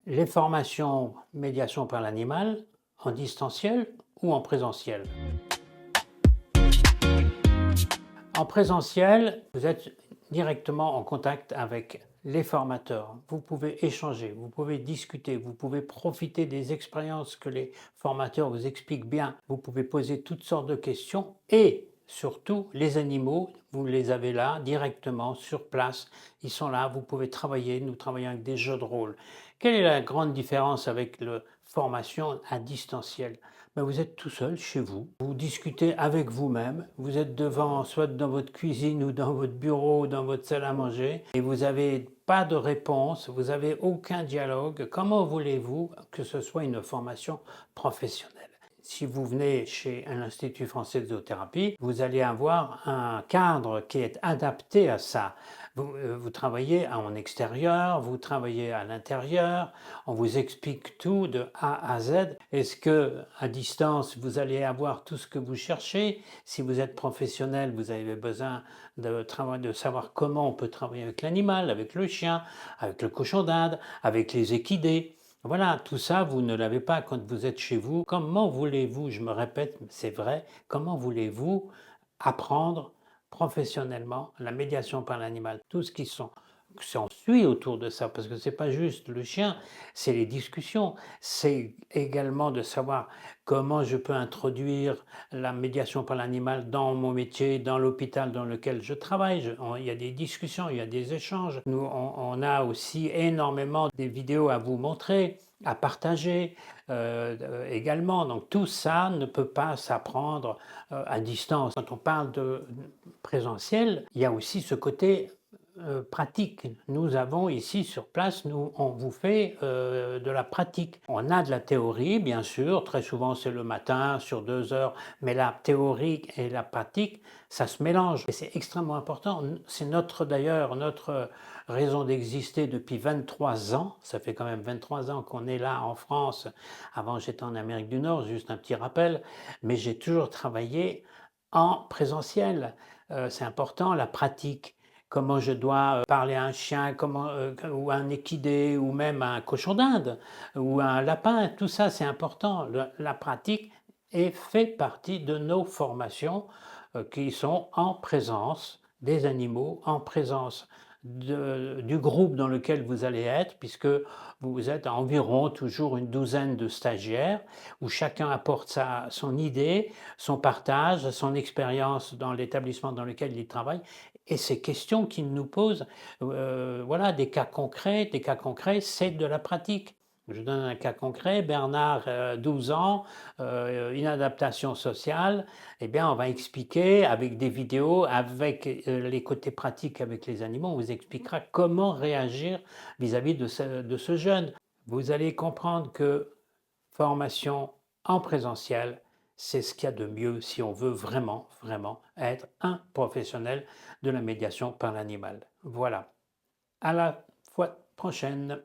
Les formations médiation par l'animal en distanciel ou en présentiel? En présentiel, vous êtes directement en contact avec les formateurs. Vous pouvez échanger, vous pouvez discuter, vous pouvez profiter des expériences que les formateurs vous expliquent bien. Vous pouvez poser toutes sortes de questions et surtout les animaux, vous les avez là directement sur place. Ils sont là, vous pouvez travailler. Nous travaillons avec des jeux de rôle. Quelle est la grande différence avec la formation à distanciel? Ben, vous êtes tout seul chez vous, vous discutez avec vous-même, vous êtes devant, soit dans votre cuisine ou dans votre bureau ou dans votre salle à manger, et vous n'avez pas de réponse, vous n'avez aucun dialogue. Comment voulez-vous que ce soit une formation professionnelle? Si vous venez chez un institut français de zoothérapie, vous allez avoir un cadre qui est adapté à ça. Vous travaillez en extérieur, vous travaillez à l'intérieur, on vous explique tout de A à Z. Est-ce que à distance, vous allez avoir tout ce que vous cherchez? Si vous êtes professionnel, vous avez besoin de savoir comment on peut travailler avec l'animal, avec le chien, avec le cochon d'Inde, avec les équidés. Voilà, tout ça, vous ne l'avez pas quand vous êtes chez vous. Comment voulez-vous, je me répète, c'est vrai, comment voulez-vous apprendre professionnellement la médiation par l'animal? Tout ce qui s'ensuit autour de ça, parce que c'est pas juste le chien, c'est les discussions, c'est également de savoir comment je peux introduire la médiation par l'animal dans mon métier, dans l'hôpital dans lequel je travaille. Il y a des discussions, il y a des échanges. Nous, on a aussi énormément des vidéos à vous montrer, à partager également. Donc tout ça ne peut pas s'apprendre à distance. Quand on parle de présentiel, il y a aussi ce côté pratique. Nous avons ici sur place, on vous fait de la pratique. On a de la théorie, bien sûr, très souvent c'est le matin sur 2 heures, mais la théorie et la pratique, ça se mélange. Et c'est extrêmement important. C'est d'ailleurs, notre raison d'exister depuis 23 ans. Ça fait quand même 23 ans qu'on est là en France. Avant, j'étais en Amérique du Nord, juste un petit rappel, mais j'ai toujours travaillé en présentiel. C'est important, la pratique. Comment je dois parler à un chien, ou à un équidé, ou même à un cochon d'Inde, ou à un lapin, tout ça c'est important. La pratique fait partie de nos formations qui sont en présence des animaux, en présence du groupe dans lequel vous allez être, puisque vous êtes environ toujours une douzaine de stagiaires, où chacun apporte son idée, son partage, son expérience dans l'établissement dans lequel il travaille, et ces questions qu'il nous pose, voilà, des cas concrets, c'est de la pratique. Je donne un cas concret, Bernard, 12 ans, inadaptation sociale. Eh bien, on va expliquer avec des vidéos, avec les côtés pratiques avec les animaux, on vous expliquera comment réagir vis-à-vis de ce jeune. Vous allez comprendre que formation en présentiel, c'est ce qu'il y a de mieux si on veut vraiment, vraiment être un professionnel de la médiation par l'animal. Voilà. À la fois prochaine.